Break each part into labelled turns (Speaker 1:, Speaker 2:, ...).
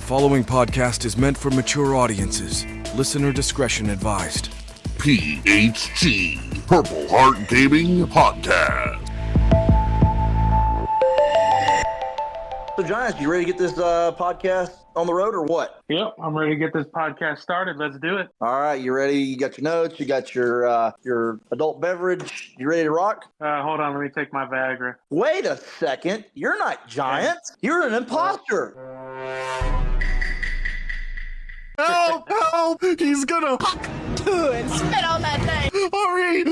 Speaker 1: following podcast is meant for mature audiences. Listener discretion advised.
Speaker 2: PHG, Purple Heart Gaming Podcast.
Speaker 3: So, Giants, you ready to get this podcast on the road or what?
Speaker 4: Yep, I'm ready to get this podcast started. Let's do it.
Speaker 3: All right, you ready? You got your notes, you got your adult beverage. You ready to rock?
Speaker 4: Hold on, let me take my Viagra.
Speaker 3: Wait a second. You're not Giants. You're an imposter.
Speaker 2: Help! Help! He's gonna...
Speaker 5: Dude, and spit on that thing.
Speaker 2: Hurry!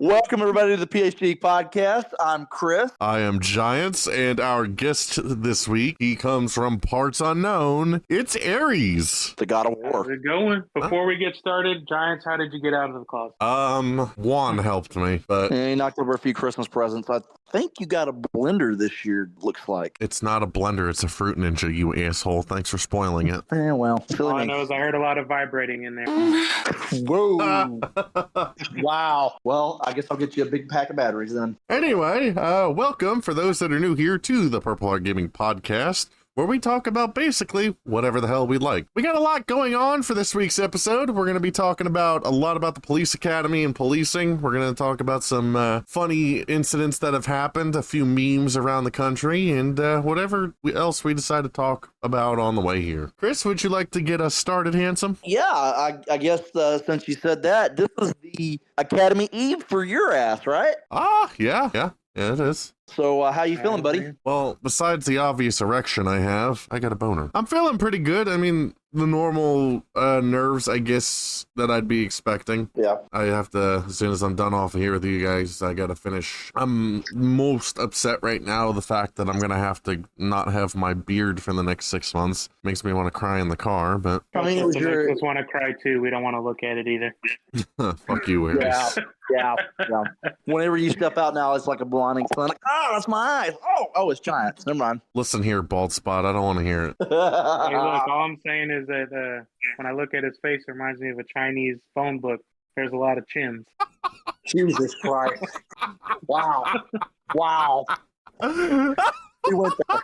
Speaker 3: Welcome, everybody, to the PHG podcast. I'm Chris.
Speaker 2: I am Giants, and our guest this week, he comes from parts unknown. It's Aryes.
Speaker 3: The God of
Speaker 4: How's
Speaker 3: War.
Speaker 4: it going? Before we get started, Giants, how did you get out of the closet?
Speaker 2: Juan helped me, but
Speaker 3: And he knocked over a few Christmas presents. I think you got a blender this year, looks like.
Speaker 2: it's not a blender, it's a fruit ninja, you asshole. Thanks for spoiling it.
Speaker 3: Well,
Speaker 4: All I know is I heard a lot of vibrating in there.
Speaker 3: Whoa. Wow. Well, I guess I'll get you a big pack of batteries then.
Speaker 2: Anyway, welcome for those that are new here to the Purple Heart Gaming Podcast, where we talk about basically whatever the hell we like. We got a lot going on for this week's episode. We're going to be talking about a lot about the police academy and policing. We're going to talk about some funny incidents that have happened, a few memes around the country, and whatever else we decide to talk about on the way here. Chris, would you like to get us started, handsome?
Speaker 3: Yeah, I guess since you said that, this is the Academy Eve for your ass, right?
Speaker 2: Yeah, it is.
Speaker 3: So how you feeling, buddy?
Speaker 2: Well, besides the obvious erection I have, I got a boner. I'm feeling pretty good. I mean, the normal nerves, I guess, that I'd be expecting.
Speaker 3: Yeah.
Speaker 2: I have to, as soon as I'm done off here with you guys, I gotta finish. I'm most upset right now the fact that I'm gonna have to not have my beard for the next 6 months. Makes me want to cry in the car, but
Speaker 3: I mean, it was
Speaker 4: Makes
Speaker 3: your...
Speaker 4: us want to cry too. We don't want to look at it either.
Speaker 2: fuck you, Aryes.
Speaker 3: Yeah. Whenever you step out now, it's like a blinding sun. Like, oh, that's my eyes. Oh, it's Giants. Never mind.
Speaker 2: Listen here, bald spot. I don't want to hear it.
Speaker 4: Hey, look, all I'm saying is that when I look at his face, it reminds me of a Chinese phone book. There's a lot of chins.
Speaker 3: Jesus Christ. Wow. We went there.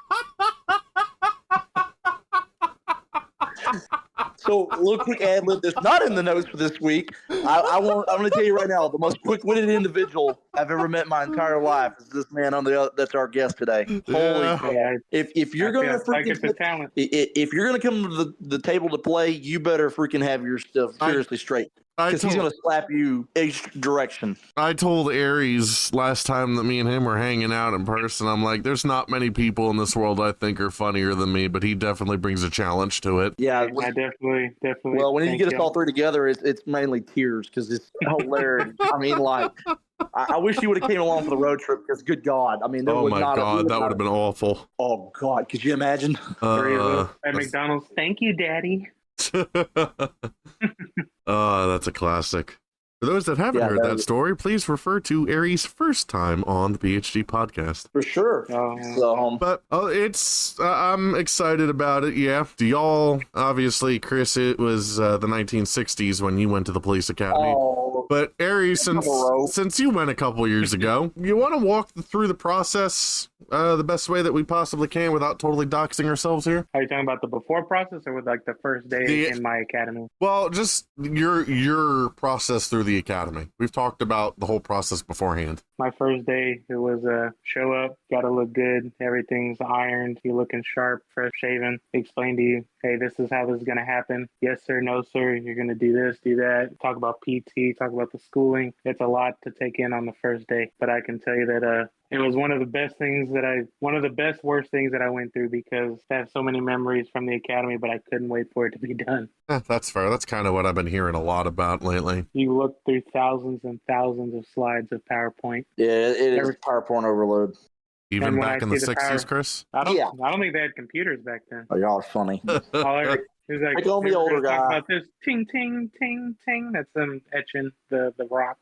Speaker 3: So, a little quick ad lib that's not in the notes for this week. I'm going to tell you right now, the most quick-witted individual I've ever met in my entire life is this man that's our guest today.
Speaker 2: Yeah.
Speaker 3: Holy crap! If you're going to
Speaker 4: like it's a talent.
Speaker 3: if you're going to come to the table to play, you better freaking have your stuff seriously straight. Because he's going to slap you each direction.
Speaker 2: I told Aryes last time that me and him were hanging out in person, I'm like, there's not many people in this world I think are funnier than me, but he definitely brings a challenge to it.
Speaker 3: Yeah.
Speaker 4: I definitely.
Speaker 3: Well, when you get us all three together, it's mainly tears because it's hilarious. I mean, like, I wish you would have came along for the road trip because, good God, I mean, there
Speaker 2: Oh
Speaker 3: was
Speaker 2: my
Speaker 3: not
Speaker 2: God, that would have been awful.
Speaker 3: Oh God, could you imagine?
Speaker 4: At McDonald's. Thank you, Daddy.
Speaker 2: That's a classic. For those that haven't heard that story, please refer to Aryes' first time on the PHG podcast.
Speaker 3: For sure.
Speaker 2: But I'm excited about it. Yeah. Do y'all, obviously, Chris, it was the 1960s when you went to the police academy. But Aryes, since you went a couple years ago, you want to walk through the process the best way that we possibly can without totally doxing ourselves here?
Speaker 4: Are you talking about the before process or with like the first day in my academy?
Speaker 2: Well, just your process through the academy. We've talked about the whole process beforehand.
Speaker 4: My first day, it was show up, gotta look good, everything's ironed, you're looking sharp, fresh shaven, explain to you, hey, this is how this is gonna happen. Yes, sir, no, sir, you're gonna do this, do that. Talk about PT, talk about the schooling. It's a lot to take in on the first day, but I can tell you that it was one of the best worst things that I went through because I have so many memories from the academy, but I couldn't wait for it to be done.
Speaker 2: That's fair. That's kind of what I've been hearing a lot about lately.
Speaker 4: You look through thousands and thousands of slides of PowerPoint.
Speaker 3: Yeah, it is PowerPoint overload.
Speaker 2: Even back in the 60s, Chris?
Speaker 4: I don't think they had computers back then.
Speaker 3: Oh, y'all are funny.
Speaker 4: It was like,
Speaker 3: I me older guy.
Speaker 4: About this ting, ting, ting, ting. That's them etching the rock.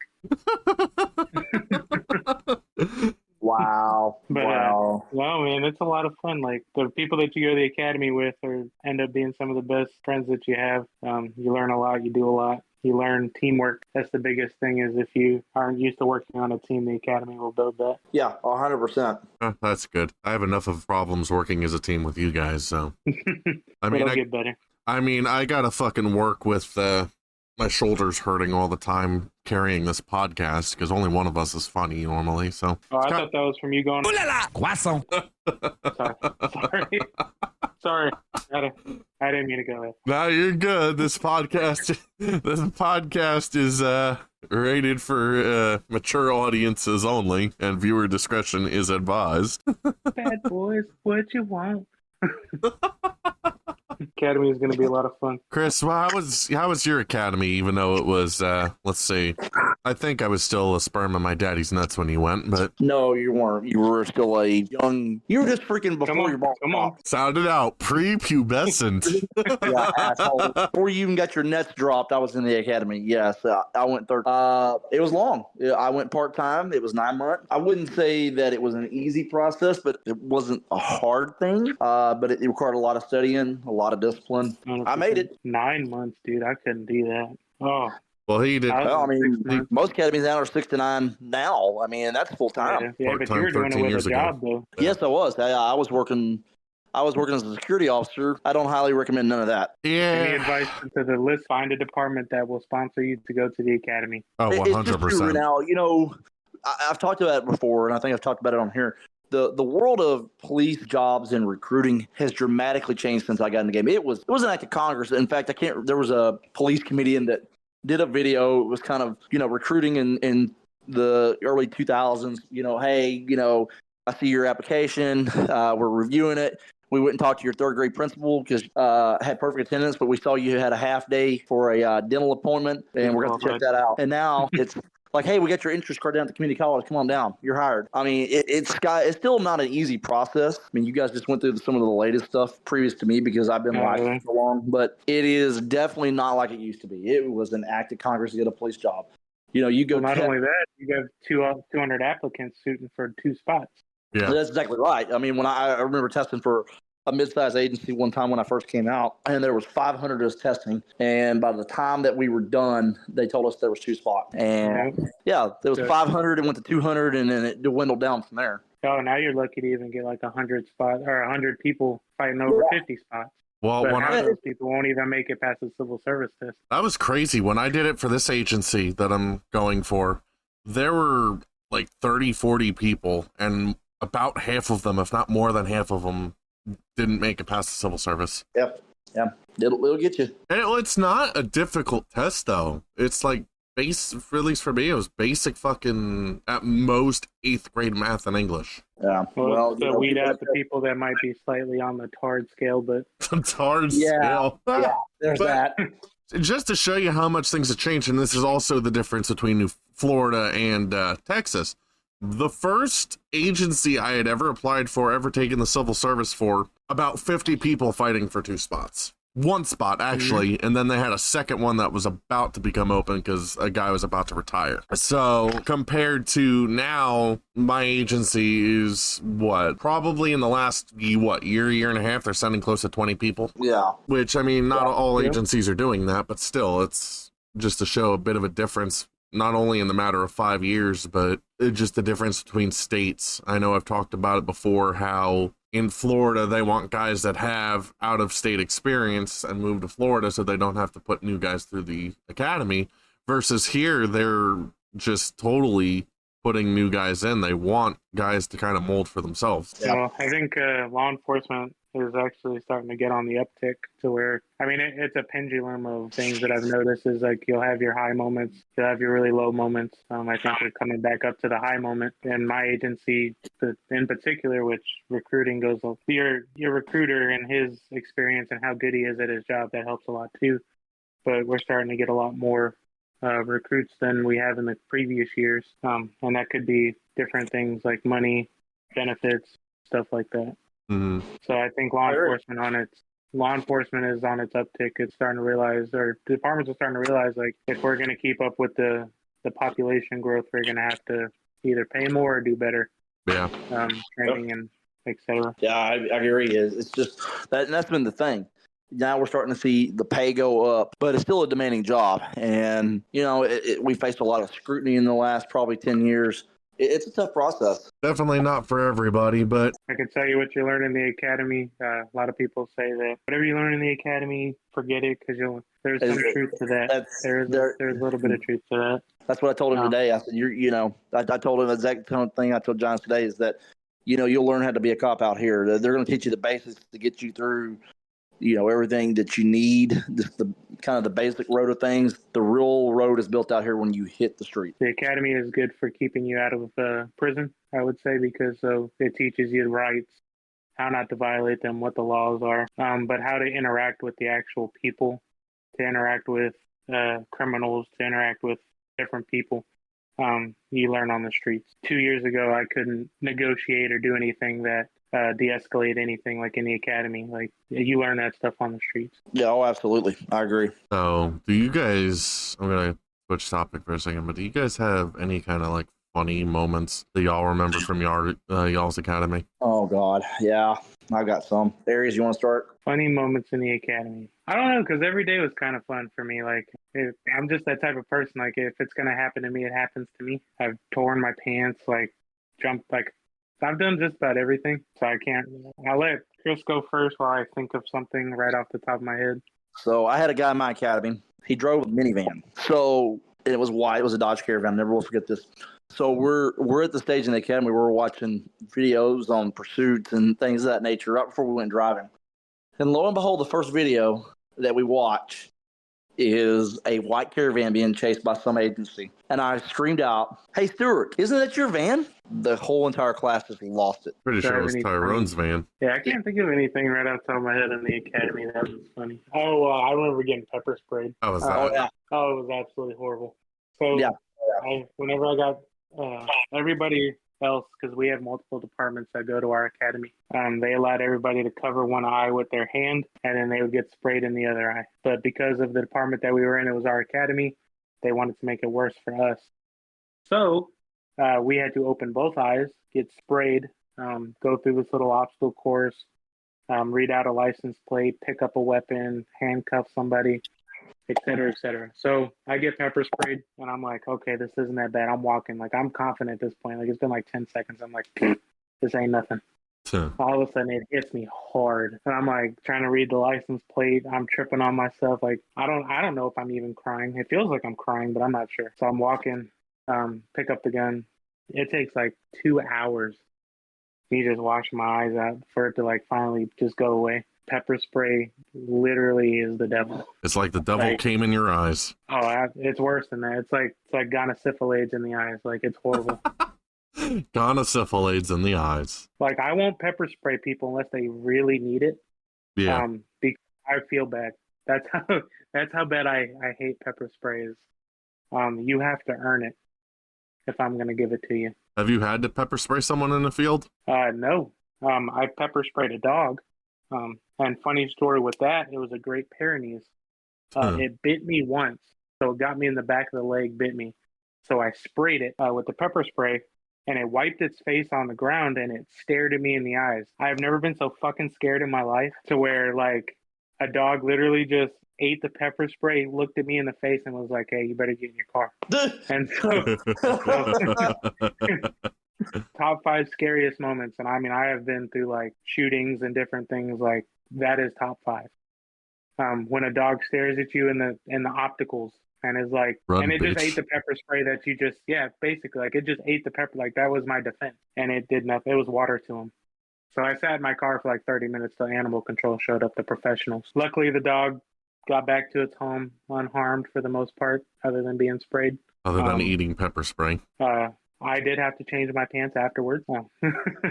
Speaker 3: Wow.
Speaker 4: Wow. No, man, it's a lot of fun. Like, the people that you go to the academy with end up being some of the best friends that you have. You learn a lot, you do a lot. You learn teamwork. That's the biggest thing, is if you aren't used to working on a team, the academy will build that.
Speaker 3: Yeah, 100%.
Speaker 2: That's good. I have enough of problems working as a team with you guys, so.
Speaker 4: It'll get better.
Speaker 2: I gotta fucking work with my shoulders hurting all the time carrying this podcast because only one of us is funny normally. So.
Speaker 4: Oh, I thought that was from you going. Ooh la la, croissant. Sorry. I didn't mean to go there.
Speaker 2: No, you're good. This podcast is rated for mature audiences only, and viewer discretion is advised.
Speaker 4: Bad boys, what you want? Academy is going to be a lot of fun.
Speaker 2: Chris, well, how was your academy? Even though it was, let's see, I think I was still a sperm in my daddy's nuts when you went, but
Speaker 3: No, you weren't. You were still a young. You were just freaking before your ball.
Speaker 4: Come on.
Speaker 2: sounded out prepubescent.
Speaker 3: Yeah, asshole. Before you even got your nets dropped, I was in the academy. Yes, I went third. It was long. I went part time. It was 9 months. I wouldn't say that it was an easy process, but it wasn't a hard thing. But it required a lot of studying, a lot of discipline. I made it.
Speaker 4: 9 months, dude. I couldn't do that. Oh.
Speaker 2: Well, he did.
Speaker 3: Well, I mean, most academies now are 6 to 9 now. I mean, that's full time.
Speaker 4: Yeah, but you were doing it with a job, though.
Speaker 3: Yes, I was. I was working. I was working as a security officer. I don't highly recommend none of that.
Speaker 4: Any
Speaker 2: Yeah.
Speaker 4: advice to the list? Find a department that will sponsor you to go to the academy.
Speaker 2: Oh,
Speaker 3: It's just true
Speaker 2: 100%.
Speaker 3: now. You know, I've talked about it before, and I think I've talked about it on here. The world of police jobs and recruiting has dramatically changed since I got in the game. It was an act of Congress. In fact, there was a police comedian that did a video. It was kind of, recruiting in the early 2000s. Hey, I see your application. We're reviewing it. We went and talked to your third grade principal because had perfect attendance, but we saw you had a half day for a dental appointment, and we're going to check that out. And now it's like, hey, we got your interest card down at the community college. Come on down. You're hired. I mean, it's still not an easy process. I mean, you guys just went through some of the latest stuff previous to me because I've been licensed so long, but it is definitely not like it used to be. It was an act of Congress to get a police job. You go.
Speaker 4: Well, not only that, you got 200 applicants shooting for 2 spots.
Speaker 2: Yeah.
Speaker 3: That's exactly right. I mean, when I remember testing for a mid-sized agency one time when I first came out, and there was 500 of us testing, and by the time that we were done, they told us there was 2 spots. And yeah, there was 500, it went to 200, and then it dwindled down from there.
Speaker 4: Oh, now you're lucky to even get like 100 spots or 100 people fighting over 50 spots.
Speaker 2: Well,
Speaker 4: But
Speaker 2: when
Speaker 4: half of those people won't even make it past the civil service test.
Speaker 2: that was crazy. When I did it for this agency that I'm going for, there were like 30, 40 people, and about half of them, if not more than half of them, didn't make it past the civil service.
Speaker 3: Yep. Yeah. It'll get you.
Speaker 2: And it's not a difficult test, though. It's like at least for me, it was basic fucking, at most, 8th grade math and English.
Speaker 3: Yeah.
Speaker 4: Well, so weed out the people that might be slightly on the tard scale, but
Speaker 2: It's hard
Speaker 3: Yeah.
Speaker 2: scale.
Speaker 3: Yeah, there's
Speaker 2: But-
Speaker 3: that.
Speaker 2: Just to show you how much things have changed, and this is also the difference between Florida and Texas. The first agency I had ever applied for, ever taken the civil service for, about 50 people fighting for 2 spots. 1 spot, actually, and then they had a second one that was about to become open because a guy was about to retire. So, compared to now, my agency is, probably in the last, year and a half, they're sending close to 20 people.
Speaker 3: Yeah.
Speaker 2: Which, I mean, not all agencies are doing that, but still, it's just to show a bit of a difference, not only in the matter of 5 years, but just the difference between states. I know I've talked about it before, how in Florida, they want guys that have out-of-state experience and move to Florida so they don't have to put new guys through the academy, versus here, they're just totally putting new guys in. They want guys to kind of mold for themselves.
Speaker 3: Yeah.
Speaker 4: well, I think law enforcement is actually starting to get on the uptick to where, I mean, it's a pendulum of things that I've noticed is like you'll have your high moments, you'll have your really low moments. I think we're coming back up to the high moment. And my agency in particular, which recruiting goes, your recruiter and his experience and how good he is at his job, that helps a lot too. But we're starting to get a lot more recruits than we have in the previous years. And that could be different things like money, benefits, stuff like that.
Speaker 2: Mm-hmm.
Speaker 4: So I think law enforcement is on its uptick. It's starting to realize, or departments are starting to realize, like if we're going to keep up with the population growth, we're going to have to either pay more or do better.
Speaker 2: Yeah.
Speaker 4: Training and etc.
Speaker 3: Yeah, I agree. It's just that, and that's been the thing. Now we're starting to see the pay go up, but it's still a demanding job. And, we faced a lot of scrutiny in the last probably 10 years. It's a tough process.
Speaker 2: Definitely not for everybody, but
Speaker 4: I can tell you what you learn in the academy. A lot of people say that whatever you learn in the academy, forget it, because there's some truth to that. There's a little bit of truth to that.
Speaker 3: That's what I told him today. I said, I told him the exact same thing I told John today is that, you'll learn how to be a cop out here. They're going to teach you the basics to get you through, everything that you need, just the kind of the basic road of things. The real road is built out here when you hit the street.
Speaker 4: The academy is good for keeping you out of prison, I would say, because it teaches you the rights, how not to violate them, what the laws are, but how to interact with the actual people, to interact with criminals, to interact with different people. You learn on the streets. 2 years ago, I couldn't negotiate or do anything that de-escalate anything like in the academy. Like, you learn that stuff on the streets.
Speaker 3: Yeah, absolutely. I agree.
Speaker 2: So do you guys, I'm going to switch topic for a second, but do you guys have any kind of like funny moments that y'all remember from y'all's academy?
Speaker 3: Oh, God. Yeah, I've got some. Aryes, you want to start?
Speaker 4: Funny moments in the academy. I don't know, because every day was kind of fun for me. Like, I'm just that type of person. Like, if it's going to happen to me, it happens to me. I've torn my pants, like, jumped, like, I've done just about everything. So I'll let Chris go first while I think of something right off the top of my head.
Speaker 3: So I had a guy in my academy. He drove a minivan. So it was white. It was a Dodge Caravan. Never will forget this. So we're at the stage in the academy where we're watching videos on pursuits and things of that nature right before we went driving. And lo and behold, the first video that we watch is a white Caravan being chased by some agency. And I screamed out, "Hey, Stuart, isn't that your van?" The whole entire class just lost it.
Speaker 2: Pretty sure it was Tyrone's van.
Speaker 4: Yeah, I can't think of anything right off the top of my head in the academy that was funny. Oh, I remember getting pepper sprayed.
Speaker 2: How was that?
Speaker 3: Oh, yeah.
Speaker 4: Oh, it was absolutely horrible. So
Speaker 3: Yeah.
Speaker 4: whenever I got everybody else, because we have multiple departments that go to our academy, they allowed everybody to cover one eye with their hand, and then they would get sprayed in the other eye. But because of the department that we were in, it was our academy, they wanted to make it worse for us. So we had to open both eyes, get sprayed, go through this little obstacle course, read out a license plate, pick up a weapon, handcuff somebody, et cetera, et cetera. So I get pepper sprayed, and I'm like, okay, this isn't that bad. I'm walking. Like, I'm confident at this point. Like, it's been like 10 seconds. I'm like, this ain't nothing. All of a sudden, it hits me hard. And I'm like trying to read the license plate. I'm tripping on myself. Like, I don't know if I'm even crying. It feels like I'm crying, but I'm not sure. So I'm walking, pick up the gun. It takes like 2 hours. Me just washing my eyes out for it to like finally just go away. Pepper spray literally is the devil.
Speaker 2: It's like the devil came in your eyes.
Speaker 4: Oh, it's worse than that. It's like gonosyphilades in the eyes. Like, it's horrible.
Speaker 2: Gonosyphilades in the eyes.
Speaker 4: Like, I won't pepper spray people unless they really need it.
Speaker 2: Yeah.
Speaker 4: Because I feel bad. That's how bad I hate pepper sprays. You have to earn it if I'm gonna give it to you.
Speaker 2: Have you had to pepper spray someone in the field?
Speaker 4: No. I pepper sprayed a dog. And funny story with that, it was a Great Pyrenees. It bit me once, so it got me in the back of the leg, bit me. So I sprayed it with the pepper spray, and it wiped its face on the ground, and it stared at me in the eyes. I have never been so fucking scared in my life, to where like a dog literally just ate the pepper spray, looked at me in the face, and was like, "Hey, you better get in your car." And so top 5 scariest moments, and I mean, I have been through like shootings and different things. Like, that is top 5. When a dog stares at you in the opticals and is like,
Speaker 2: Run,
Speaker 4: and it
Speaker 2: bitch.
Speaker 4: just ate the pepper spray that you just, yeah, basically, like, it just ate the pepper. Like, that was my defense, and it did nothing. It was water to him. So I sat in my car for like 30 minutes till animal control showed up, the professionals. Luckily, the dog got back to its home unharmed for the most part, other than being sprayed.
Speaker 2: Other than eating pepper spray.
Speaker 4: I did have to change my pants afterwards. Oh.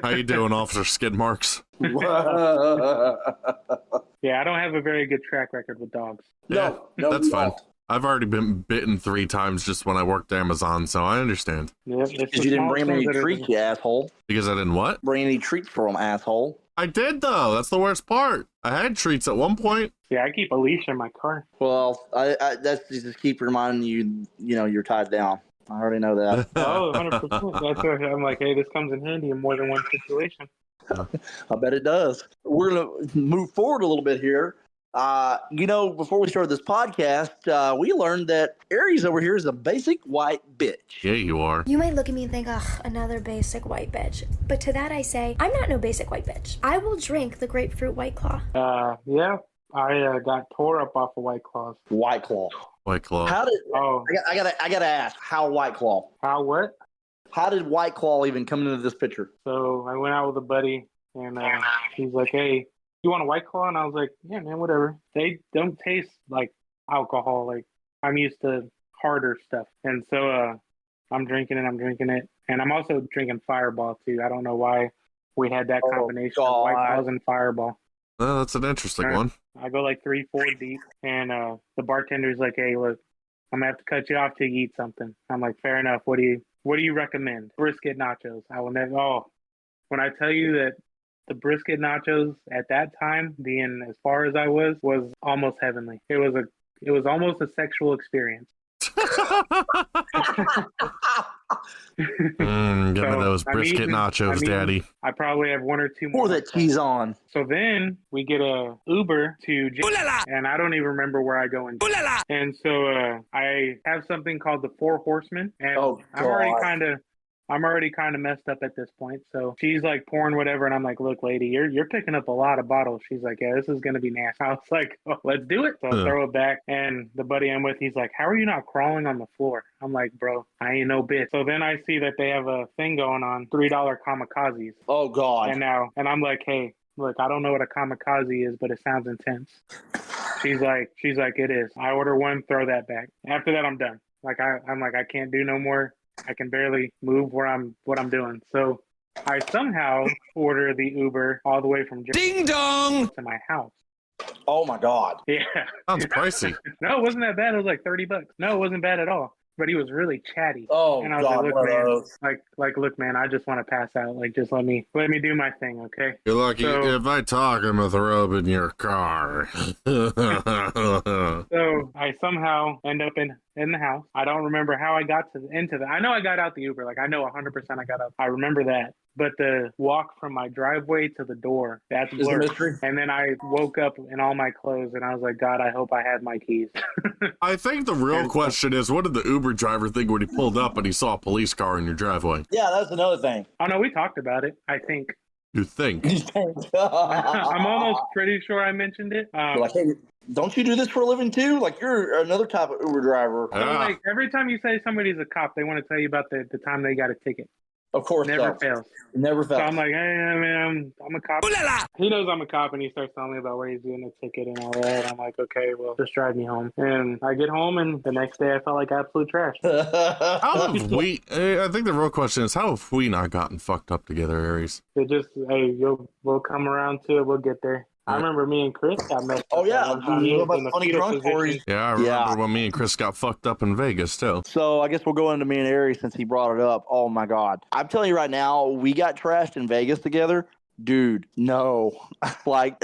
Speaker 2: How you doing, Officer Skid Marks?
Speaker 4: Yeah, I don't have a very good track record with dogs.
Speaker 3: No,
Speaker 2: That's
Speaker 3: you
Speaker 2: fine.
Speaker 3: don't.
Speaker 2: I've already been bitten 3 times just when I worked Amazon, so I understand.
Speaker 4: Yeah,
Speaker 3: Because you didn't bring me any treats, you asshole.
Speaker 2: Because I didn't what?
Speaker 3: Bring any treats for them, asshole.
Speaker 2: I did, though. That's the worst part. I had treats at one point.
Speaker 4: Yeah, I keep a leash in my car.
Speaker 3: Well, I that's just keep reminding you, you're tied down. I already know that.
Speaker 4: Oh, 100%. That's what I'm like, hey, this comes in handy in more than one situation.
Speaker 3: I bet it does. We're going to move forward a little bit here. Before we started this podcast, we learned that Aryes over here is a basic white bitch.
Speaker 2: Yeah, you are.
Speaker 6: You might look at me and think, ugh, another basic white bitch. But to that I say, I'm not no basic white bitch. I will drink the grapefruit White Claw.
Speaker 4: Yeah. I got tore up off of White Claws.
Speaker 3: White Claw.
Speaker 2: White Claw.
Speaker 3: How did?
Speaker 4: Oh,
Speaker 3: I gotta ask. How White Claw?
Speaker 4: how what?
Speaker 3: How did White Claw even come into this picture?
Speaker 4: So I went out with a buddy, and he's like, "Hey, you want a White Claw?" And I was like, "Yeah, man, whatever." They don't taste like alcohol. Like I'm used to harder stuff, and so I'm drinking it, and I'm also drinking Fireball too. I don't know why we had that combination of White Claws and Fireball.
Speaker 2: Well, that's an interesting one.
Speaker 4: I go like 3-4 deep, and the bartender's like, "Hey, look, I'm gonna have to cut you off till you eat something." I'm like, "Fair enough. What do you recommend?" Brisket nachos. I will never. Oh, when I tell you that the brisket nachos at that time, being as far as I was almost heavenly. It was almost a sexual experience.
Speaker 2: Give me those brisket nachos, Daddy.
Speaker 4: I probably have one or two more.
Speaker 3: Pour that cheese on.
Speaker 4: So then we get a Uber to and I don't even remember where I go in. And so I have something called the Four Horsemen, and I'm already kind of messed up at this point. So she's like pouring whatever, and I'm like, "Look, lady, you're picking up a lot of bottles." She's like, "Yeah, this is gonna be nasty." I was like, "Oh, let's do it." So I throw it back, and the buddy I'm with, he's like, "How are you not crawling on the floor?" I'm like, "Bro, I ain't no bitch." So then I see that they have a thing going on, $3 kamikazes.
Speaker 3: Oh God!
Speaker 4: And I'm like, "Hey, look, I don't know what a kamikaze is, but it sounds intense." She's like, "It is." I order one, throw that back. After that, I'm done. I'm like, I can't do no more. I can barely move what I'm doing. So I somehow order the Uber all the way from
Speaker 1: Ding dong
Speaker 4: to my house.
Speaker 3: Oh my God!
Speaker 4: Yeah.
Speaker 2: Sounds pricey.
Speaker 4: No, it wasn't that bad. It was like $30. No, it wasn't bad at all. But he was really chatty.
Speaker 3: Oh
Speaker 4: and I was
Speaker 3: God!
Speaker 4: like, look, man, I just want to pass out. Like, just let me do my thing, okay?
Speaker 2: You're lucky if I talk, I'm gonna throw up in your car.
Speaker 4: So I somehow end up in the house. I don't remember how I got into that. I know I got out the Uber. Like, I know 100% I got out. I remember that. But the walk from my driveway to the door, that's
Speaker 3: Is a
Speaker 4: blurred.
Speaker 3: mystery.
Speaker 4: And then I woke up in all my clothes, and I was like, God, I hope I had my keys.
Speaker 2: I think the real question is, what did the Uber driver think when he pulled up and he saw a police car in your driveway?
Speaker 3: Yeah, that's another thing.
Speaker 4: Oh, no, we talked about it, I think.
Speaker 2: You think?
Speaker 4: I'm almost pretty sure I mentioned it.
Speaker 3: Like, hey, don't you do this for a living too? Like, you're another type of Uber driver.
Speaker 4: So, like, every time you say somebody's a cop, they want to tell you about the time they got a ticket.
Speaker 3: Of course,
Speaker 4: Never fails.
Speaker 3: Never fails.
Speaker 4: So I'm like, hey, man, I'm a cop. He knows I'm a cop, and he starts telling me about where he's doing the ticket and all that. I'm like, okay, well, just drive me home. And I get home, and the next day I felt like absolute trash.
Speaker 2: How have we? I think the real question is, how have we not gotten fucked up together, Aryes?
Speaker 4: It just, hey, we'll come around to it. We'll get there. I remember me and Chris got messed up.
Speaker 3: Oh yeah, funny drunk stories.
Speaker 2: Yeah, I remember when me and Chris got fucked up in Vegas too.
Speaker 3: So I guess we'll go into me and Aryes since he brought it up. Oh my God, I'm telling you right now, we got trashed in Vegas together. Dude, no. Like,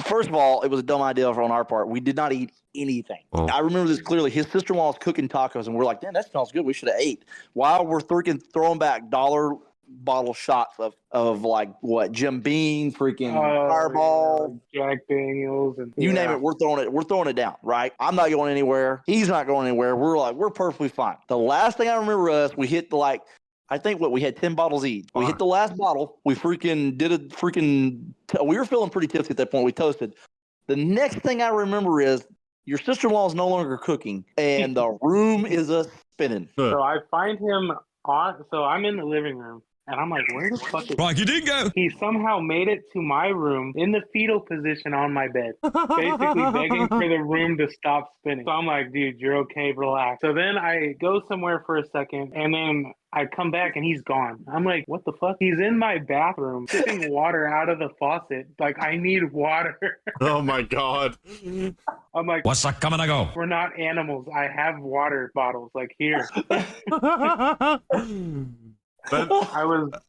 Speaker 3: first of all, it was a dumb idea on our part. We did not eat anything.
Speaker 2: Oh.
Speaker 3: I remember this clearly. His sister-in-law was cooking tacos, and we're like, damn, that smells good. We should have ate. While we're throwing back dollar bottle shots of like what, Jim Beam, freaking Fireball,
Speaker 4: Jack Daniels, and
Speaker 3: you name it. We're throwing it down, right? I'm not going anywhere. He's not going anywhere. We're perfectly fine. The last thing I remember is we hit I think we had 10 bottles each. We hit the last bottle. We we were feeling pretty tipsy at that point. We toasted. The next thing I remember is your sister-in-law is no longer cooking, and the room is a spinning.
Speaker 4: So I find him so I'm in the living room. And I'm like, where the fuck is
Speaker 1: Rocky Dingo?
Speaker 4: He somehow made it to my room in the fetal position on my bed, basically begging for the room to stop spinning. So I'm like, dude, you're okay, relax. So then I go somewhere for a second, and then I come back, and he's gone. I'm like, what the fuck? He's in my bathroom, sipping water out of the faucet. Like, I need water.
Speaker 2: Oh, my God.
Speaker 4: I'm like,
Speaker 1: What's that coming to go?
Speaker 4: we're not animals. I have water bottles, like, here.
Speaker 2: But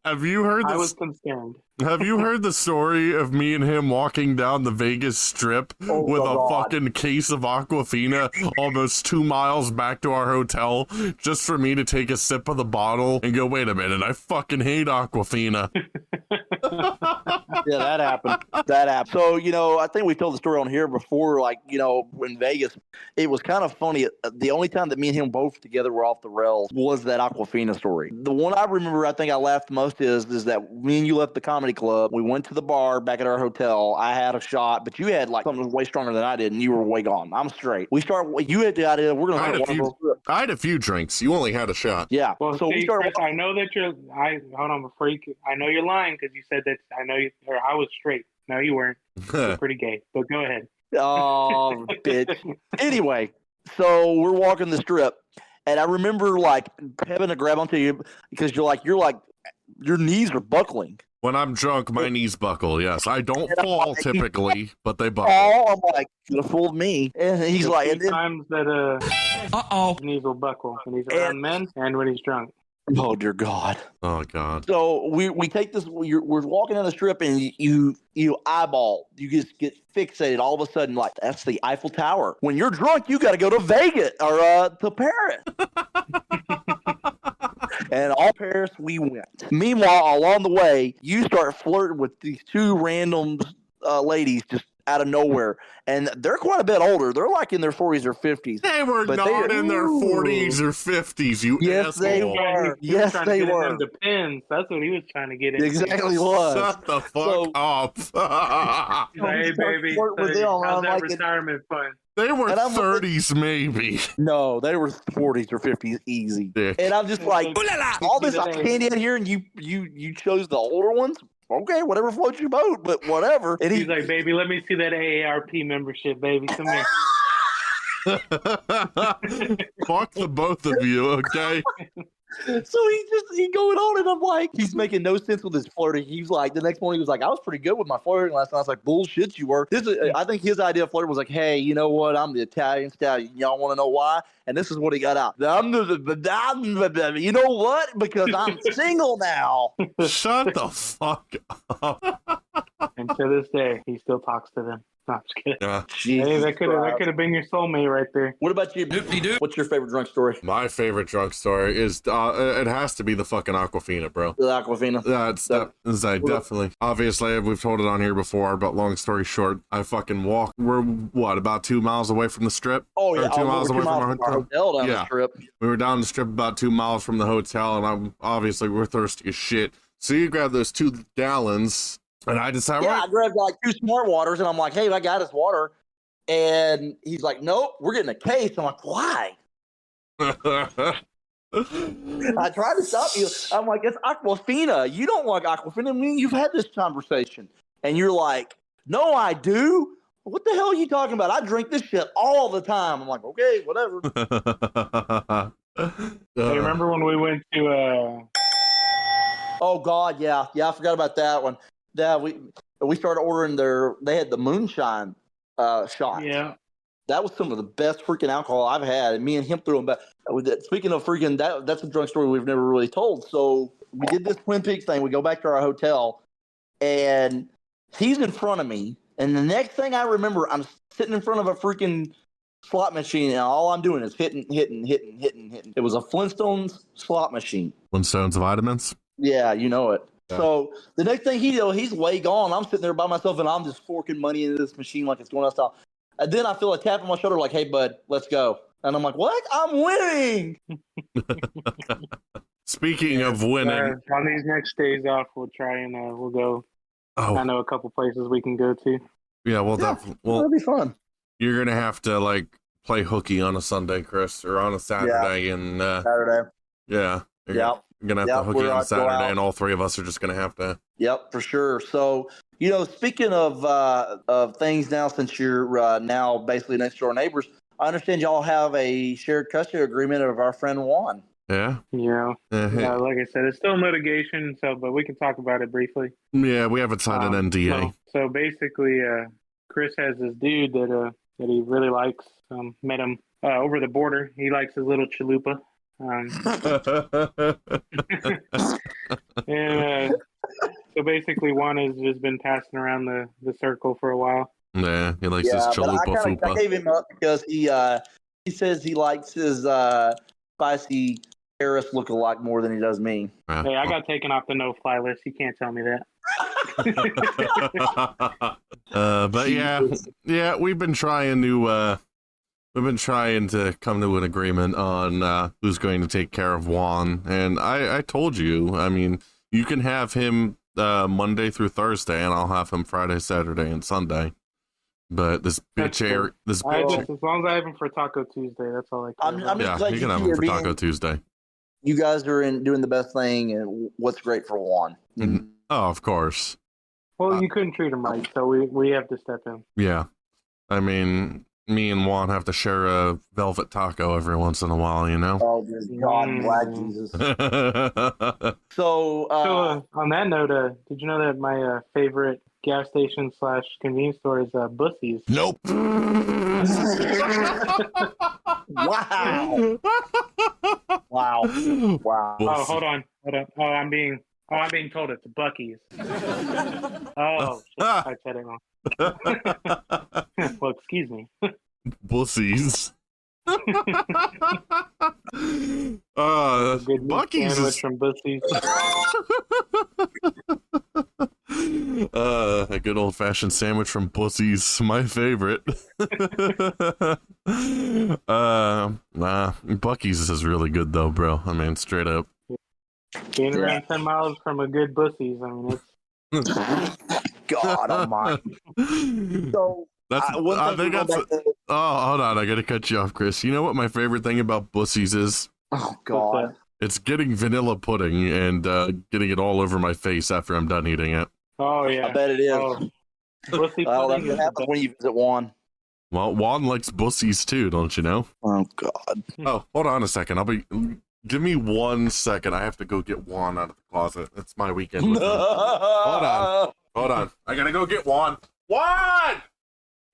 Speaker 2: have you heard
Speaker 4: I was concerned.
Speaker 2: Have you heard the story of me and him walking down the Vegas Strip with a fucking case of Aquafina almost 2 miles back to our hotel just for me to take a sip of the bottle and go, wait a minute, I fucking hate Aquafina.
Speaker 3: Yeah, that happened. So, I think we told the story on here before, like, in Vegas, it was kind of funny. The only time that me and him both together were off the rails was that Aquafina story. The one I remember, I think I laughed most is that me and you left the comedy club. We went to the bar back at our hotel. I had a shot, but you had like something way stronger than I did, and you were way gone. I'm straight. You had the idea, we're going to
Speaker 2: I had a few drinks. You only had a shot.
Speaker 3: Yeah.
Speaker 4: Well,
Speaker 3: so
Speaker 4: see,
Speaker 3: we started.
Speaker 4: Chris, I know that hold on before you. I know you're lying because you said that. I was straight. No, you weren't. You're pretty gay. But go ahead.
Speaker 3: Oh, bitch. Anyway, so we're walking the strip, and I remember like having to grab onto you because you're like your knees are buckling.
Speaker 2: When I'm drunk, my knees buckle. Yes, I don't fall typically, but they buckle.
Speaker 3: Oh, I'm like, you fooled me. And he's
Speaker 4: There's
Speaker 3: like,
Speaker 4: two
Speaker 3: and then,
Speaker 4: times that his knees will buckle when he's around men and when he's drunk.
Speaker 3: oh dear God.
Speaker 2: Oh God.
Speaker 3: So we take this. We're walking down the strip, and you eyeball. You just get fixated all of a sudden. Like that's the Eiffel Tower. When you're drunk, you got to go to Vegas or to Paris. And all Paris we went. Meanwhile, along the way, you start flirting with these two random ladies just out of nowhere, and they're quite a bit older. They're like in their 40s or 50s.
Speaker 2: They were not in their 40s or 50s. You
Speaker 3: yes,
Speaker 2: asshole.
Speaker 3: they were. Yes, they were.
Speaker 4: Them depends. That's what he was trying to get into.
Speaker 3: Exactly was.
Speaker 2: Shut the fuck up.
Speaker 4: He's like, hey, baby, how's that retirement fund?
Speaker 2: They were 30s, maybe.
Speaker 3: No, they were 40s or 50s, easy.
Speaker 2: Dick.
Speaker 3: And I'm just like, all this I can't in here, and you chose the older ones. Okay, whatever floats your boat, but whatever. And
Speaker 4: he's like, baby, let me see that AARP membership, baby. Come here.
Speaker 2: Fuck the both of you, okay?
Speaker 3: So he going on, and I'm like, he's making no sense with his flirting. He's like, the next morning he was like, I was pretty good with my flirting last night. I was like, bullshit, you were. I think his idea of flirting was like, hey, you know what? I'm the Italian stallion. Y'all want to know why? And this is what he got out. You know what? Because I'm single now.
Speaker 2: Shut the fuck up.
Speaker 4: And to this day, he still talks to them. No, I'm just kidding.
Speaker 2: Yeah.
Speaker 4: Hey, that could have been your soulmate right there.
Speaker 3: What about you? What's your favorite drunk story?
Speaker 2: My favorite drunk story is it has to be the fucking Aquafina, bro.
Speaker 3: The Aquafina.
Speaker 2: Definitely. Obviously, we've told it on here before, but long story short, I fucking walk. We're about 2 miles away from the strip?
Speaker 3: Oh yeah,
Speaker 2: 2 miles away from our
Speaker 3: hotel down the strip.
Speaker 2: We were down the strip about 2 miles from the hotel, and we're thirsty as shit. So you grab those 2 gallons. And I decided,
Speaker 3: I grabbed like 2 smart waters, and I'm like, hey, I got his water. And he's like, nope, we're getting a case. I'm like, why? I tried to stop you. I'm like, it's Aquafina. You don't like Aquafina. I mean, you've had this conversation. And you're like, no, I do. What the hell are you talking about? I drink this shit all the time. I'm like, okay, whatever.
Speaker 4: Hey, remember when we went to...
Speaker 3: Oh, God, yeah. Yeah, I forgot about that one. Yeah, we started ordering they had the moonshine shots.
Speaker 4: Yeah.
Speaker 3: That was some of the best freaking alcohol I've had. And me and him threw them back. Speaking of freaking, that's a drunk story we've never really told. So we did this Twin Peaks thing. We go back to our hotel, and he's in front of me. And the next thing I remember, I'm sitting in front of a freaking slot machine, and all I'm doing is hitting. It was a Flintstones slot machine.
Speaker 2: Flintstones vitamins?
Speaker 3: Yeah, you know it. Yeah. So the next thing he's way gone. I'm sitting there by myself, and I'm just forking money into this machine like it's going out of style. And then I feel a tap on my shoulder like, hey, bud, let's go. And I'm like, what? I'm winning.
Speaker 2: Speaking of winning.
Speaker 4: On these next days off, we'll try and we'll go. I know a couple places we can go to.
Speaker 2: Yeah,
Speaker 3: that'll be fun.
Speaker 2: You're going to have to, play hooky on a Sunday, Chris, or on a Saturday. And
Speaker 3: Saturday.
Speaker 2: Yeah.
Speaker 3: Yep.
Speaker 2: You're going to have to hook on Saturday, and all 3 of us are just going to have to.
Speaker 3: Yep, for sure. So, speaking of things now, since you're now basically next door neighbors, I understand y'all have a shared custody agreement of our friend Juan.
Speaker 2: Yeah?
Speaker 4: Yeah. Like I said, it's still in litigation, but we can talk about it briefly.
Speaker 2: Yeah, we haven't signed an NDA.
Speaker 4: So basically, Chris has this dude that he really likes. Met him over the border. He likes his little chalupa. And so basically Juan has just been passing around the circle for a while.
Speaker 2: Yeah, he likes his chalupa.
Speaker 3: I gave him up because he says he likes his spicy Aryes look-alike more than he does me.
Speaker 4: Hey, I got taken off the no-fly list. You can't tell me that.
Speaker 2: But yeah, we've been trying to come to an agreement on who's going to take care of Juan, and I told you, I mean, you can have him Monday through Thursday, and I'll have him Friday, Saturday, and Sunday. But this bitch,
Speaker 4: as long as I have him for Taco Tuesday, that's all I care about.
Speaker 3: I'm glad
Speaker 2: you can have him for Taco Tuesday.
Speaker 3: You guys are doing the best thing, and what's great for Juan.
Speaker 2: Oh, of course.
Speaker 4: Well, you couldn't treat him right, so we have to step in.
Speaker 2: Yeah, I mean, me and Juan have to share a velvet taco every once in a while, you know.
Speaker 3: Oh, dear God, Black Jesus. So,
Speaker 4: on that note, did you know that my favorite gas station / convenience store is Bussey's?
Speaker 2: Nope.
Speaker 3: Wow. Wow.
Speaker 4: Oh, hold on. Oh, I'm being told it's Bucky's. Oh, shit, I said it wrong. Well, excuse me.
Speaker 2: Bussies.
Speaker 4: Good
Speaker 2: Bucky's
Speaker 4: sandwich
Speaker 2: is
Speaker 4: from Bussey's.
Speaker 2: A good old-fashioned sandwich from Bussies, my favorite. Bucky's is really good though, bro. I mean, straight up.
Speaker 4: Being around 10 miles from a good Bussey's, I mean, it's...
Speaker 3: God almighty. So,
Speaker 2: hold on, I gotta cut you off, Chris. You know what my favorite thing about Bussies is?
Speaker 3: Oh, God.
Speaker 2: It's getting vanilla pudding and getting it all over my face after I'm done eating it.
Speaker 4: Oh, yeah.
Speaker 3: I bet it is.
Speaker 4: Oh. Bussey
Speaker 3: Well, that's
Speaker 4: pudding
Speaker 3: what
Speaker 4: is
Speaker 3: happens when you visit Juan.
Speaker 2: Well, Juan likes Bussies too, don't you know?
Speaker 3: Oh, God.
Speaker 2: Oh, hold on a second. Give me 1 second. I have to go get Juan out of the closet. It's my weekend with him. Hold on. I gotta go get Juan. Juan!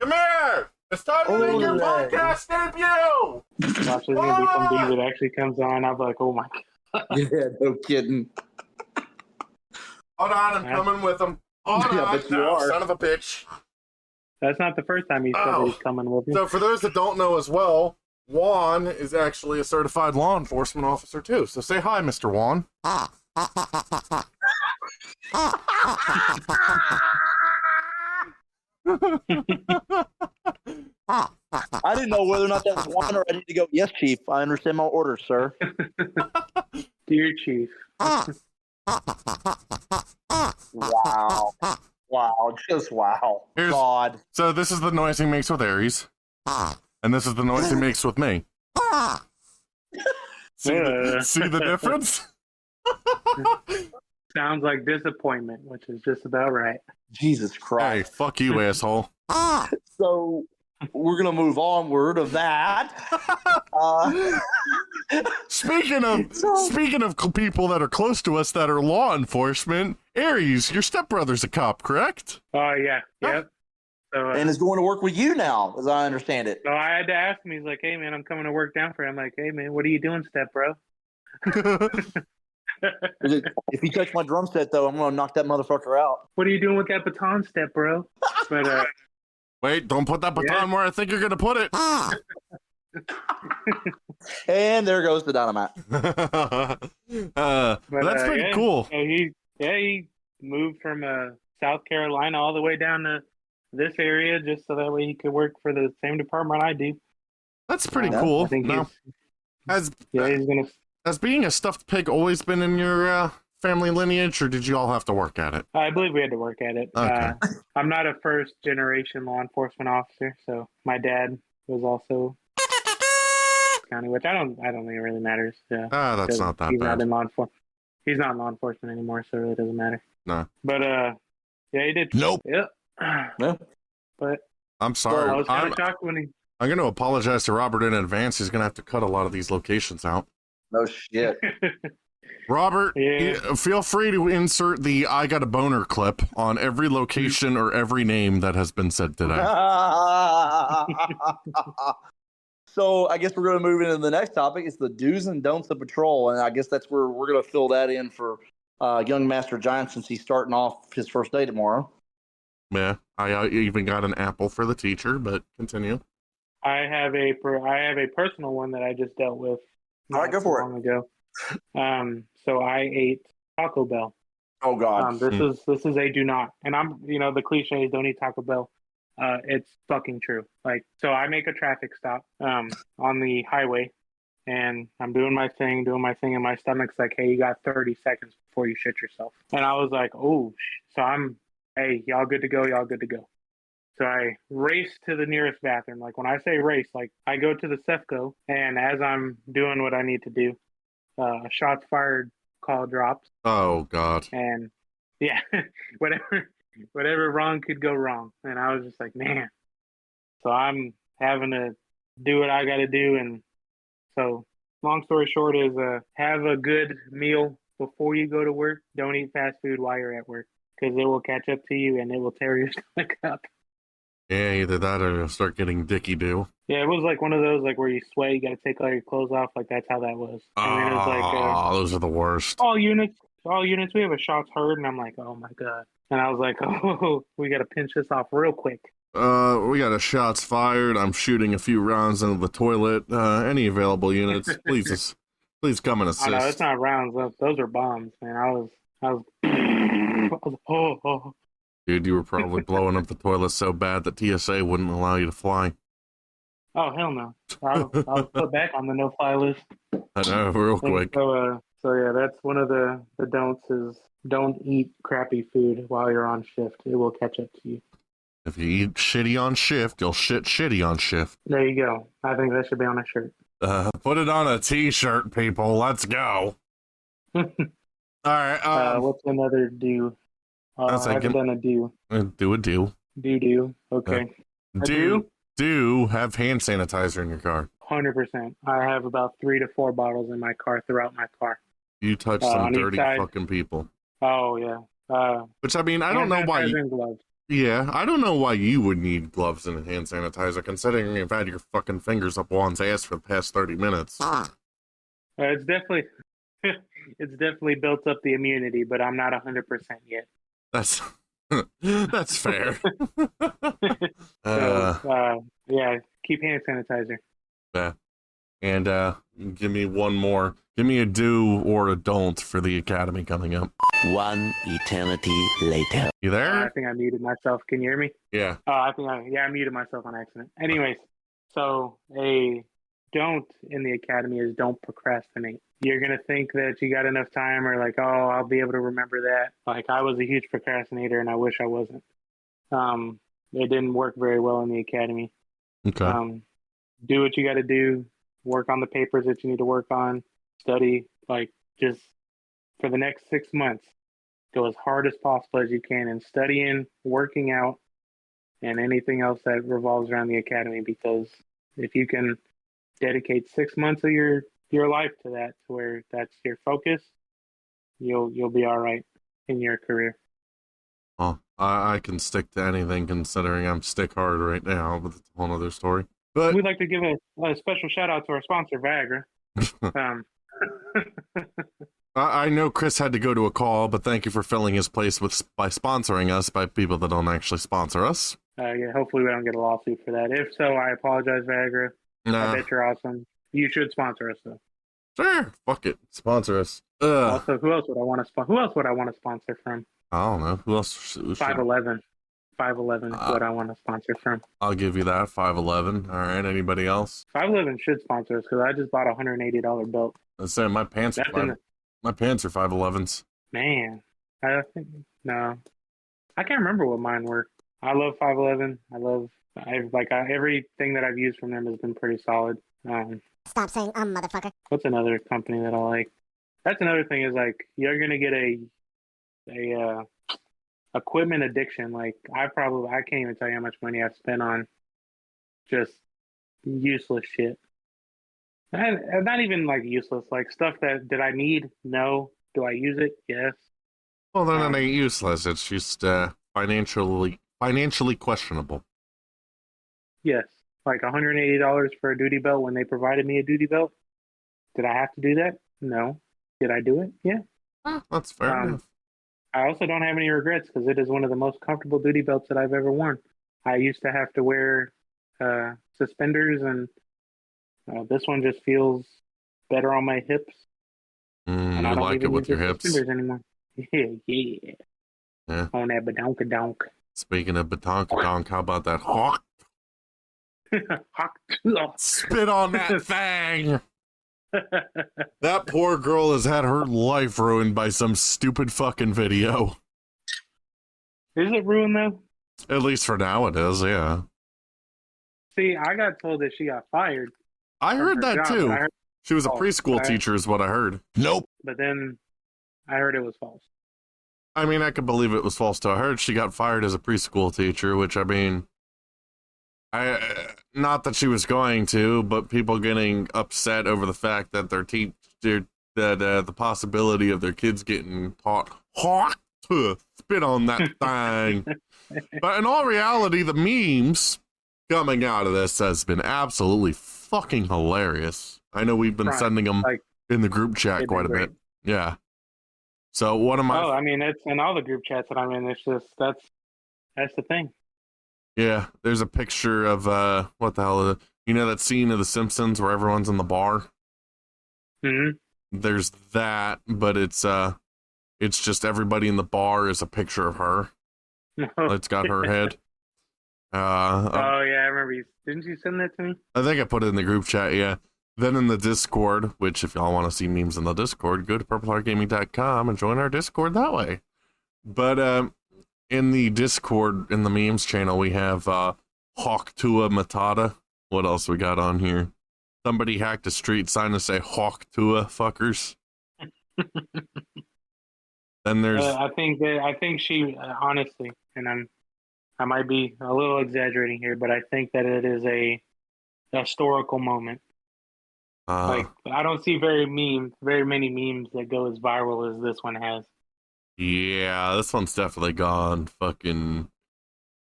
Speaker 2: Come here! It's time to make your podcast debut!
Speaker 4: Watch, there's gonna be some dude that actually comes on. I'll be like, oh my God.
Speaker 3: Yeah, no kidding.
Speaker 2: Hold on, I'm coming with him. Hold on,
Speaker 3: but you are.
Speaker 2: son of a bitch.
Speaker 4: That's not the first time he said that he's coming with you.
Speaker 2: So for those that don't know as well, Juan is actually a certified law enforcement officer too. So say hi, Mr. Juan.
Speaker 3: I didn't know whether or not that was Juan or I need to go, yes, Chief. I understand my orders, sir.
Speaker 4: Dear Chief.
Speaker 3: Wow. Wow. Just wow. God.
Speaker 2: So this is the noise he makes with Aryes. And this is the noise he makes with me. See the difference?
Speaker 4: Sounds like disappointment, which is just about right.
Speaker 3: Jesus Christ.
Speaker 2: Hey, fuck you, asshole.
Speaker 3: So we're going to move onward of that.
Speaker 2: Speaking of people that are close to us that are law enforcement, Aryes, your stepbrother's a cop, correct?
Speaker 4: Oh, yeah. Yep. So,
Speaker 3: and is going to work with you now, as I understand it.
Speaker 4: So I had to ask him. He's like, hey, man, I'm coming to work down for you. I'm like, hey, man, what are you doing, step bro?
Speaker 3: If you touch my drum set, though, I'm going to knock that motherfucker out.
Speaker 4: What are you doing with that baton, step bro? But
Speaker 2: wait, don't put that baton where I think you're going to put it.
Speaker 3: And there goes the dynamite.
Speaker 2: That's pretty cool.
Speaker 4: So he moved from South Carolina all the way down to this area just so that way he could work for the same department I do.
Speaker 2: That's pretty cool.
Speaker 4: I think
Speaker 2: now,
Speaker 4: he's gonna.
Speaker 2: Has being a stuffed pig always been in your family lineage, or did you all have to work at it?
Speaker 4: I believe we had to work at it.
Speaker 2: Okay.
Speaker 4: I'm not a first generation law enforcement officer, so my dad was also county, which I don't think it really matters.
Speaker 2: That's not that
Speaker 4: he's
Speaker 2: bad.
Speaker 4: Not in law enforcement. He's not in law enforcement anymore, so it really doesn't matter.
Speaker 2: No.
Speaker 4: But yeah, he did.
Speaker 2: Nope.
Speaker 4: Yep.
Speaker 3: No.
Speaker 4: But
Speaker 2: I'm sorry.
Speaker 4: I was kind of shocked when he.
Speaker 2: I'm going to apologize to Robert in advance. He's going to have to cut a lot of these locations out.
Speaker 3: No shit.
Speaker 2: Robert, feel free to insert the I got a boner clip on every location or every name that has been said today.
Speaker 3: So I guess we're going to move into the next topic. It's the do's and don'ts of patrol. And I guess that's where we're going to fill that in for young Master Giant since he's starting off his first day tomorrow.
Speaker 2: Yeah, I even got an apple for the teacher, but continue.
Speaker 4: I have a personal one that I just dealt with.
Speaker 3: All right, go for
Speaker 4: it. Long ago. So I ate Taco Bell.
Speaker 3: Oh God.
Speaker 4: This is a do not. And I'm, the cliche is don't eat Taco Bell. It's fucking true. Like, so I make a traffic stop on the highway, and I'm doing my thing, and my stomach's like, hey, you got 30 seconds before you shit yourself. And I was like, oh, hey, y'all good to go, y'all good to go. So I race to the nearest bathroom. Like, when I say race, like, I go to the Cefco, and as I'm doing what I need to do, shots fired call drops.
Speaker 2: Oh God.
Speaker 4: And yeah, whatever wrong could go wrong. And I was just like, man. So I'm having to do what I got to do. And so long story short is have a good meal before you go to work. Don't eat fast food while you're at work, because it will catch up to you and it will tear your stomach up.
Speaker 2: Yeah, either that or you'll start getting dicky do.
Speaker 4: Yeah, it was like one of those like where you sweat, you got to take all your clothes off. Like that's how that was. And then it was like
Speaker 2: those are the worst.
Speaker 4: all units, we have a shots heard, and I'm like, oh my God. And I was like, oh, we got to pinch this off real quick.
Speaker 2: We got a shots fired. I'm shooting a few rounds into the toilet. Any available units, please come and assist.
Speaker 4: Oh, no, it's not rounds. Those are bombs, man. I was oh.
Speaker 2: Dude, you were probably blowing up the toilet so bad that TSA wouldn't allow you to fly.
Speaker 4: Oh, hell no. I was put back on the no-fly list.
Speaker 2: I know, real quick.
Speaker 4: So yeah, that's one of the don'ts is don't eat crappy food while you're on shift. It will catch up to you.
Speaker 2: If you eat shitty on shift, you'll shit shitty on shift.
Speaker 4: There you go. I think that should be on a shirt.
Speaker 2: Put it on a t-shirt, people. Let's go. All right.
Speaker 4: What's another do? I haven't done a do.
Speaker 2: Do a do.
Speaker 4: Do. Okay.
Speaker 2: Do have hand sanitizer in your car.
Speaker 4: 100%. I have about 3 to 4 bottles in my car throughout my car.
Speaker 2: You touch some dirty fucking people.
Speaker 4: Oh, yeah.
Speaker 2: Which, I mean, I don't know why you... Yeah, I don't know why you would need gloves and hand sanitizer, considering you've had your fucking fingers up Juan's ass for the past 30 minutes.
Speaker 4: It's definitely built up the immunity, but I'm not 100% yet.
Speaker 2: That's fair.
Speaker 4: Yeah, keep hand sanitizer.
Speaker 2: Yeah. And give me one more. Give me a do or a don't for the Academy coming up.
Speaker 7: One eternity later.
Speaker 2: You there?
Speaker 4: I think I muted myself. Can you hear me?
Speaker 2: Yeah.
Speaker 4: I muted myself on accident. Anyways, so a don't in the Academy is don't procrastinate. You're going to think that you got enough time, or like, oh, I'll be able to remember that. Like, I was a huge procrastinator and I wish I wasn't. It didn't work very well in the Academy.
Speaker 2: Okay.
Speaker 4: Do what you got to do. Work on the papers that you need to work on. Study, like, just for the next 6 months, go as hard as possible as you can in studying, working out, and anything else that revolves around the Academy, because if you can dedicate 6 months of your life to that, to where that's your focus, you'll be all right in your career.
Speaker 2: Oh, I can stick to anything, considering I'm stick hard right now, but that's a whole other story. But
Speaker 4: we'd like to give a special shout out to our sponsor, Viagra.
Speaker 2: I know Chris had to go to a call, but thank you for filling his place by sponsoring us by people that don't actually sponsor us.
Speaker 4: Yeah, hopefully we don't get a lawsuit for that. If so, I apologize, Viagra.
Speaker 2: Nah.
Speaker 4: I bet you're awesome. You should sponsor us, though.
Speaker 2: Sure, fuck it, sponsor us.
Speaker 4: Also, who else would I want to sponsor from?
Speaker 2: I don't know. Who else?
Speaker 4: 511. 511 is what I want to sponsor from.
Speaker 2: I'll give you that. 511. All right. Anybody else?
Speaker 4: 511 should sponsor us, because I just bought a $180 belt.
Speaker 2: I said my pants are 511s.
Speaker 4: Man, I think no, I can't remember what mine were. I love 511. Everything that I've used from them has been pretty solid.
Speaker 8: Stop saying motherfucker.
Speaker 4: What's another company that I like? That's another thing is, like, you're gonna get a equipment addiction. Like, I can't even tell you how much money I've spent on just useless shit. And not even like useless, like stuff that did I need? No. Do I use it? Yes.
Speaker 2: Well, then it ain't useless. It's just financially questionable.
Speaker 4: Yes. Like $180 for a duty belt when they provided me a duty belt. Did I have to do that? No. Did I do it? Yeah.
Speaker 2: That's fair enough.
Speaker 4: I also don't have any regrets, because it is one of the most comfortable duty belts that I've ever worn. I used to have to wear suspenders, and this one just feels better on my hips.
Speaker 2: And I don't like it with your hips
Speaker 4: suspenders anymore. Yeah. On that badonkadonk.
Speaker 2: Speaking of badonkadonk, how about that hawk? Spit on that thing! That poor girl has had her life ruined by some stupid fucking video.
Speaker 4: Is it ruined though?
Speaker 2: At least for now it is, yeah.
Speaker 4: See, I got told that she got fired.
Speaker 2: I heard that too. She was a preschool teacher is what I heard. Nope.
Speaker 4: But then I heard it was false.
Speaker 2: I mean, I could believe it was false too. I heard she got fired as a preschool teacher, which I mean, not that she was going to, but people getting upset over the fact that the possibility of their kids getting taught to spit on that thing. But in all reality, the memes coming out of this has been absolutely fucking hilarious. I know we've been sending them in the group chat quite a bit. Yeah. So one of my...
Speaker 4: Oh, I mean, it's in all the group chats that I'm in. It's just, that's the thing.
Speaker 2: Yeah, there's a picture of, what the hell is it? You know that scene of The Simpsons where everyone's in the bar?
Speaker 4: Mm-hmm.
Speaker 2: There's that, but it's just everybody in the bar is a picture of her. It's got her head.
Speaker 4: Oh, yeah, I remember you. Didn't you send that to me?
Speaker 2: I think I put it in the group chat, yeah. Then in the Discord, which if y'all want to see memes in the Discord, go to purpleheartgaming.com and join our Discord that way. But in the Discord, in the memes channel, we have Hawk Tua Matata. What else we got on here? Somebody hacked a street sign to say Hawk Tua fuckers. Then there's...
Speaker 4: I think she, honestly, and I might be a little exaggerating here, but I think that it is a historical moment. I don't see very many memes that go as viral as this one has.
Speaker 2: Yeah, this one's definitely gone fucking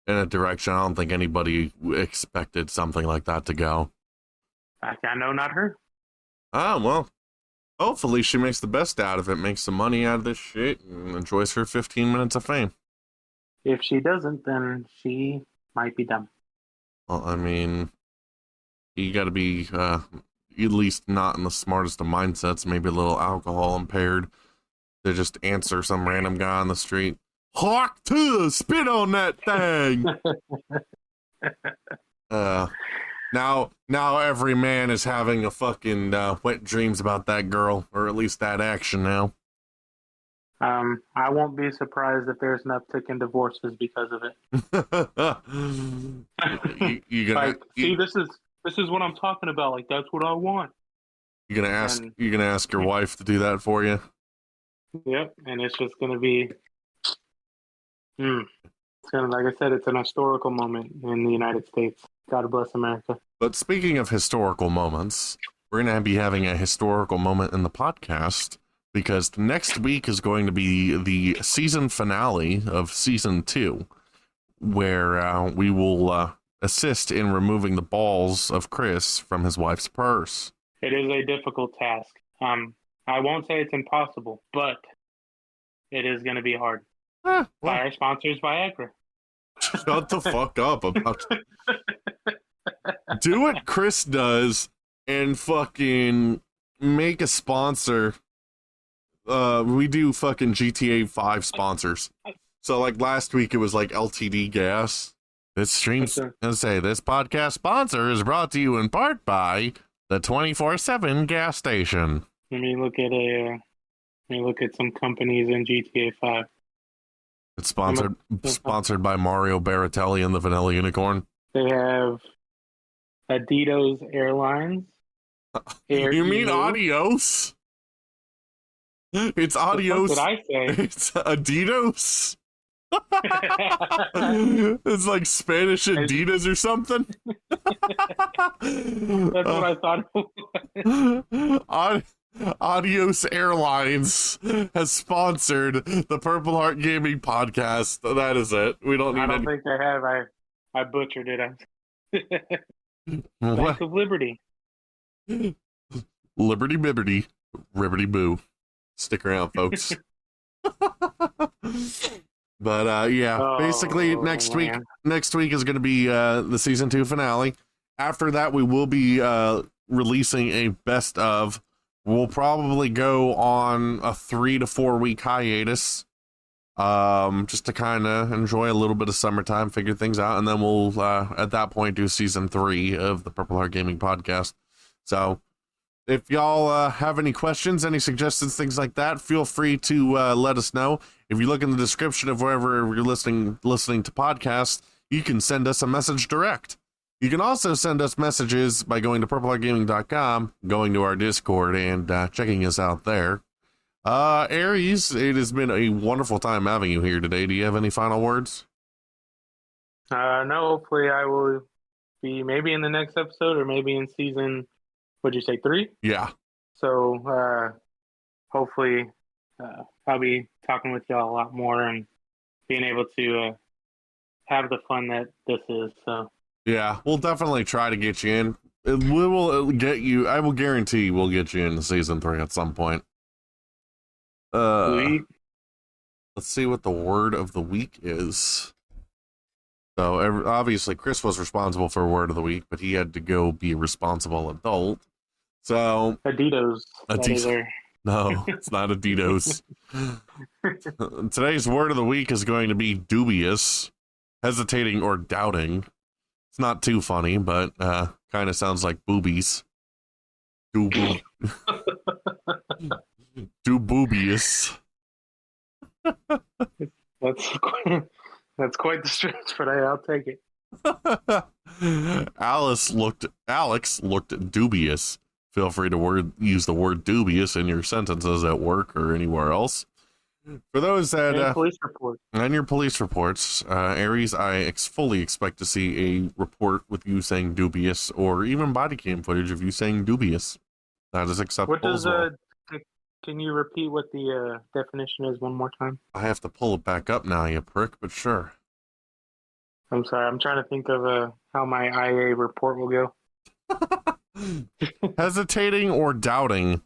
Speaker 2: in a direction I don't think anybody expected something like that to go.
Speaker 4: I know not her.
Speaker 2: Oh, well, hopefully she makes the best out of it, makes some money out of this shit, and enjoys her 15 minutes of fame.
Speaker 4: If she doesn't, then she might be dumb.
Speaker 2: Well, I mean, you gotta be at least not in the smartest of mindsets, maybe a little alcohol impaired, to just answer some random guy on the street, Hawk to spit on that thing. Now every man is having a fucking wet dreams about that girl, or at least that action now.
Speaker 4: I won't be surprised if there's an uptick in divorces because of it. This is what I'm talking about. Like, that's what I want.
Speaker 2: You're gonna ask your wife to do that for you.
Speaker 4: Yep, and it's just gonna be. It's gonna, like I said, it's an historical moment in the United States. God bless America.
Speaker 2: But speaking of historical moments, we're gonna be having a historical moment in the podcast because next week is going to be the season finale of season 2, where we will assist in removing the balls of Chris from his wife's purse.
Speaker 4: It is a difficult task. I won't say it's impossible, but it is going to be hard. By our sponsors, Viagra.
Speaker 2: Shut the fuck up about do what Chris does and fucking make a sponsor. We do fucking GTA 5 sponsors. So like last week it was like LTD gas. This podcast sponsor is brought to you in part by the 24/7 gas station.
Speaker 4: Let me look at some companies in GTA 5.
Speaker 2: It's sponsored by Mario Baratelli and the Vanilla Unicorn.
Speaker 4: They have Adidas Airlines.
Speaker 2: You mean Adios? It's Adios.
Speaker 4: What did I say?
Speaker 2: It's Adidas. It's like Spanish Adidas or something.
Speaker 4: That's what I thought.
Speaker 2: Adios Airlines has sponsored the Purple Heart Gaming podcast. That is it. We don't need.
Speaker 4: I don't think they have. I butchered it. Bank of Liberty.
Speaker 2: Liberty Bibbity. Ribbity Boo. Stick around, folks. But basically next week is going to be the season 2 finale. After that, we will be releasing a best of we'll probably go on a 3 to 4 week hiatus, just to kind of enjoy a little bit of summertime, figure things out, and then we'll at that point do season 3 of the Purple Heart Gaming podcast. So if y'all have any questions, any suggestions, things like that, feel free to let us know. If you look in the description of wherever you're listening to podcasts, you can send us a message direct. You can also send us messages by going to purpleheartgaming.com, going to our Discord, and checking us out there. Aryes, it has been a wonderful time having you here today. Do you have any final words?
Speaker 4: No, hopefully I will be maybe in the next episode or maybe in season, what'd you say, 3?
Speaker 2: Yeah.
Speaker 4: So hopefully I'll be talking with y'all a lot more and being able to have the fun that this is. So
Speaker 2: Yeah, we'll definitely try to get you in. We will get you. I will guarantee we'll get you into season 3 at some point. Let's see what the word of the week is. So obviously Chris was responsible for word of the week, but he had to go be a responsible adult. So
Speaker 4: Adidas.
Speaker 2: No, it's not Adidas. Today's word of the week is going to be dubious, hesitating or doubting. It's not too funny, but kind of sounds like boobies. Dubious.
Speaker 4: That's quite the stretch, but I'll take it.
Speaker 2: Alex looked dubious. Feel free to use the word dubious in your sentences at work or anywhere else. For those that and your police reports, Aryes, I fully expect to see a report with you saying dubious, or even body cam footage of you saying dubious. That is acceptable.
Speaker 4: What does
Speaker 2: as well.
Speaker 4: Can you repeat what the definition is one more time?
Speaker 2: I have to pull it back up now, you prick, but sure.
Speaker 4: I'm sorry, I'm trying to think of how my IA report will go.
Speaker 2: Hesitating or doubting,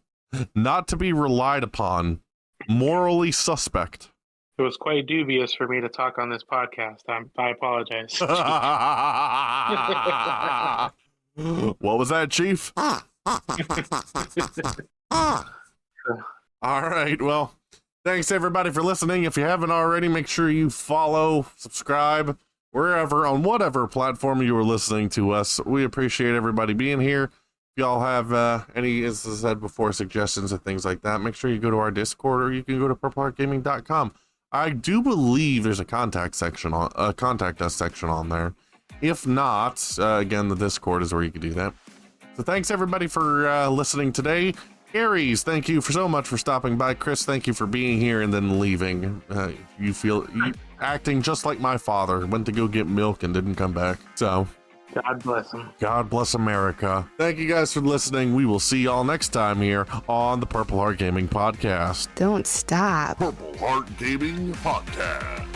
Speaker 2: not to be relied upon, morally suspect.
Speaker 4: It was quite dubious for me to talk on this podcast. I apologize.
Speaker 2: What was that, Chief? All right, well, thanks everybody for listening. If you haven't already, make sure you follow, subscribe, wherever, on whatever platform you are listening to us. We appreciate everybody being here. If y'all have any, as I said before, suggestions and things like that, make sure you go to our Discord, or you can go to purpleheartgaming.com. I do believe there's a contact us section on there. If not, again, the Discord is where you can do that. So thanks everybody for listening today. Aryes, thank you so much for stopping by. Chris, thank you for being here and then leaving. You acting just like my father, went to go get milk and didn't come back. So
Speaker 4: God bless him.
Speaker 2: God bless America. Thank you guys for listening. We will see y'all next time here on the Purple Heart Gaming Podcast.
Speaker 5: Don't stop.
Speaker 2: Purple Heart Gaming Podcast.